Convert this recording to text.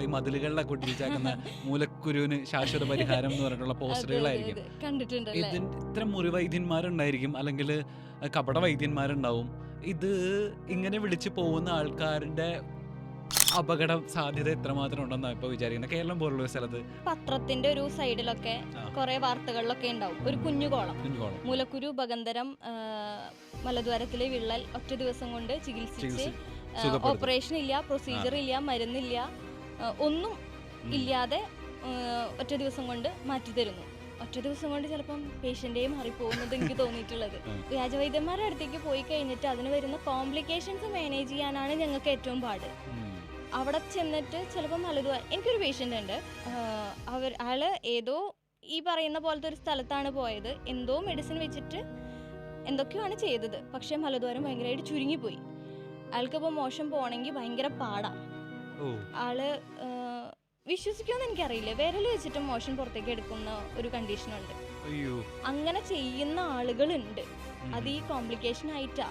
ഈ മതിലുകളിലൊക്കെ ഒട്ടിച്ചാക്കുന്ന മൂലക്കുരുവിന് ശാശ്വത പരിഹാരം എന്ന് പറഞ്ഞിട്ടുള്ള പോസ്റ്ററുകളായിരിക്കും. കണ്ടിട്ടുണ്ടല്ലേ? ഇത്തരം മുറിവൈദ്യന്മാരുണ്ടായിരിക്കും, അല്ലെങ്കിൽ കപട വൈദ്യന്മാരുണ്ടാവും. ഇത് ഇങ്ങനെ വിളിച്ചു പോകുന്ന ആൾക്കാരുടെ അപകട സാധ്യത എത്രമാത്രം ഉണ്ടെന്നാണ് ഇപ്പൊ വിചാരിക്കുന്നത് കേരളം പോലുള്ള ഒരു സ്ഥലത്ത്? പത്രത്തിന്റെ ഒരു സൈഡിലൊക്കെ കുറെ വാർത്തകളിലൊക്കെ ഉണ്ടാവും ഒരു കുഞ്ഞുകോളം, മൂലക്കുരു ഉപകന്ധരം, മലദ്വാരത്തിലെ വിള്ളൽ ഒറ്റ ദിവസം കൊണ്ട് ചികിത്സിച്ച് ഓപ്പറേഷൻ ഇല്ല, പ്രൊസീജിയർ ഇല്ല, മരുന്നില്ല, ഒന്നും ഇല്ലാതെ ഒറ്റ ദിവസം കൊണ്ട് മാറ്റി തരുന്നു. ഒറ്റ ദിവസം കൊണ്ട് ചിലപ്പം പേഷ്യൻ്റേ മാറിപ്പോകുന്നത് എനിക്ക് തോന്നിയിട്ടുള്ളത്. വ്യാജവൈദ്യന്മാരുടെ അടുത്തേക്ക് പോയി കഴിഞ്ഞിട്ട് അതിന് വരുന്ന കോംപ്ലിക്കേഷൻസ് മാനേജ് ചെയ്യാനാണ് ഞങ്ങൾക്ക് ഏറ്റവും പാട്. അവിടെ ചെന്നിട്ട് ചിലപ്പോൾ എനിക്കൊരു പേഷ്യൻ്റ് ഉണ്ട്, അയാള് ഏതോ ഈ പറയുന്ന പോലത്തെ ഒരു സ്ഥലത്താണ് പോയത്, എന്തോ മെഡിസിൻ വെച്ചിട്ട് എന്തൊക്കെയാണ് ചെയ്തത്, പക്ഷേ മലദ്വാരം ഭയങ്കരമായിട്ട് ചുരുങ്ങിപ്പോയി. അയാൾക്കിപ്പോൾ മോശം പോകണമെങ്കിൽ ഭയങ്കര പാടാണ്. ആള് വിശ്വസിക്കുമെന്ന് എനിക്കറിയില്ല, വിരൽ വെച്ചിട്ട് മോഷൻ പുറത്തേക്ക് എടുക്കുന്ന ഒരു കണ്ടീഷനുണ്ട്. അങ്ങനെ ചെയ്യുന്ന ആളുകളുണ്ട്. അത് ഈ കോംപ്ലിക്കേഷൻ ആയിട്ടാ.